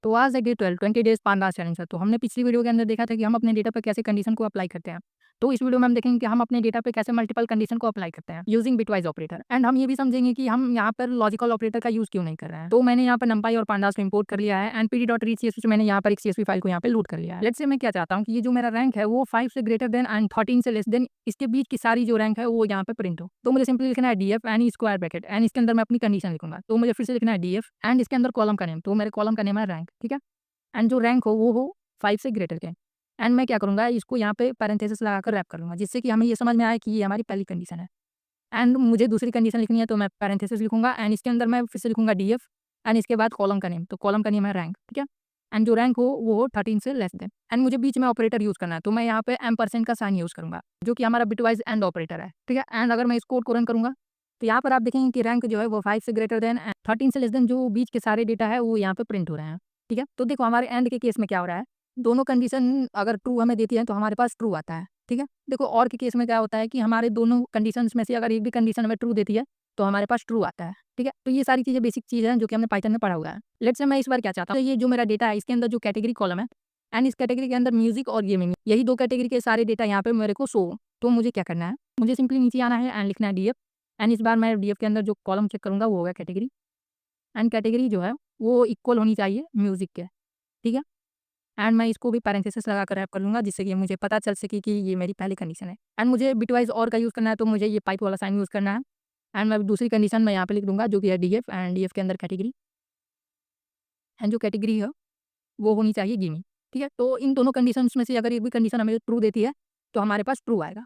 तो आज है डे 12 20 डेज़ पांडास चैलेंज है। तो हमने पिछली वीडियो के अंदर देखा था कि हम अपने डेटा पे कैसे कंडीशन को अप्लाई करते हैं। तो इस वीडियो में हम देखेंगे कि हम अपने डेटा पे कैसे मल्टीपल कंडीशन को अप्लाई करते हैं यूजिंग बिटवाइज़ ऑपरेटर एंड हम ये भी समझेंगे कि हम यहाँ पर लॉजिकल ऑपरेटर का यूज़ क्यों नहीं कर रहे हैं। तो मैंने यहाँ पर numpy और pandas को इंपोर्ट कर लिया है एंड pd.read CSV से मैंने यहाँ पर एक CSV फाइल को यहाँ पे लोड कर लिया है। लेट्स से मैं क्या चाहता हूँ कि ये जो मेरा रैंक है वो 5 से ग्रेटर देन एंड 13 से लेस देन इसके बीच की सारी जो रैंक है वो यहाँ पे प्रिंट हो। तो मुझे सिंपली लिखना है df and square bracket and इसके अंदर मैं अपनी कंडीशन लिखूंगा। तो मुझे फिर से लिखना है df एंड इसके अंदर कॉलम का नेम। तो मेरे कॉलम का नेम है रैंक, ठीक है। एंड जो रैंक हो वो हो 5 से ग्रेटर के। एंड मैं क्या करूँगा इसको यहाँ पे पैरेंथेसिस लगाकर रैप कर लूँगा जिससे कि हमें ये समझ में आए कि ये हमारी पहली कंडीशन है। एंड मुझे दूसरी कंडीशन लिखनी है तो मैं पैरेंथेसिस लिखूँगा एंड इसके अंदर मैं फिर से लिखूँगा डीएफ एंड इसके बाद कॉलम का नेम। तो कॉलम का नेम है रैंक, ठीक है। एंड जो रैंक हो वो हो 13 से लेस देन। एंड मुझे बीच में ऑपरेटर यूज़ करना है तो मैं यहाँ पे एम्परसेंड का साइन यूज़ करूँगा जो कि हमारा बिटवाइज़ एंड ऑपरेटर है, ठीक है। एंड अगर मैं इस कोड को रन करूँगा तो यहाँ पर आप देखेंगे कि रैंक जो है वो 5 से ग्रेटर देन 13 से लेस देन जो बीच के सारे डेटा है वो यहाँ पे प्रिंट हो रहे हैं, ठीक है। तो देखो हमारे एंड के केस में क्या हो रहा है, दोनों कंडीशन अगर ट्रू हमें देती है तो हमारे पास ट्रू आता है, ठीक है। देखो और के केस में क्या होता है कि हमारे दोनों कंडीशंस में से अगर एक भी कंडीशन हमें ट्रू देती है तो हमारे पास ट्रू आता है, ठीक है। तो ये सारी चीज़ें बेसिक चीज़ हैं जो कि हमने पाइथन में पढ़ा हुआ है। लेट्स से मैं इस बार क्या चाहता हूँ, तो ये जो मेरा डेटा है इसके अंदर जो कैटेगरी कॉलम है एंड इस कैटेगरी के अंदर म्यूजिक और गेमिंग, यही 2 कैटेगरी के सारे डेटा यहाँ पे मेरे को शो हो। तो मुझे क्या करना है, मुझे सिंपली नीचे आना है एंड लिखना है डीएफ एंड इस बार मैं डीएफ के अंदर जो कॉलम चेक करूँगा वो होगा कैटेगरी एंड कैटेगरी जो है वो इक्वल होनी चाहिए म्यूजिक के, ठीक है। एंड मैं इसको भी पैरेंथेसिस लगाकर रैप कर लूँगा जिससे कि मुझे पता चल सके कि ये मेरी पहली कंडीशन है। एंड मुझे बिटवाइज़ और का यूज़ करना है तो मुझे ये पाइप वाला साइन यूज़ करना है एंड मैं दूसरी कंडीशन मैं यहाँ पे लिख दूँगा जो कि है डीएफ एंड डीएफ के अंदर कैटेगरी एंड जो कैटेगरी है वो होनी चाहिए गेमिंग, ठीक है। तो इन दोनों कंडीशंस में से अगर एक भी कंडीशन हमें ट्रू देती है तो हमारे पास ट्रू आएगा।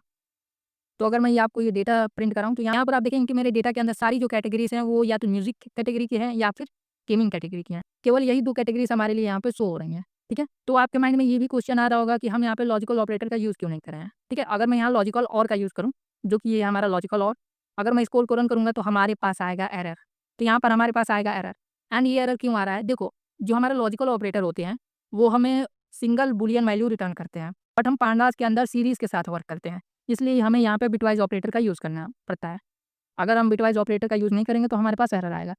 तो अगर मैं ये आपको ये डेटा प्रिंट कर रहा हूँ तो यहाँ पर आप देखेंगे कि मेरे डेटा के अंदर सारी जो कैटेगरीज़ हैं वो या तो म्यूज़िक कैटेगरी की हैं या फिर गेमिंग कैटेगरी की हैं। केवल यही 2 कैटेगरीज़ हमारे लिए यहाँ पे शो हो रही हैं, ठीक है। तो आपके माइंड में ये भी क्वेश्चन आ रहा होगा कि हम यहाँ पे लॉजिकल ऑपरेटर का यूज़ क्यों नहीं कर रहे हैं, ठीक है। अगर मैं यहाँ लॉजिकल और का यूज़ करूँ जो कि ये हमारा लॉजिकल और, अगर मैं इसको रन करूँगा तो हमारे पास आएगा एरर। तो यहाँ पर हमारे पास आएगा एरर एंड ये एरर क्यों आ रहा है, देखो जो हमारे लॉजिकल ऑपरेटर होते हैं वो हमें सिंगल बूलियन वैल्यू रिटर्न करते हैं बट हम पांडास के अंदर सीरीज़ के साथ वर्क करते हैं, इसलिए हमें यहाँ पे बिटवाइज़ ऑपरेटर का यूज़ करना पड़ता है। अगर हम बिटवाइज़ ऑपरेटर का यूज़ नहीं करेंगे तो हमारे पास एरर आएगा।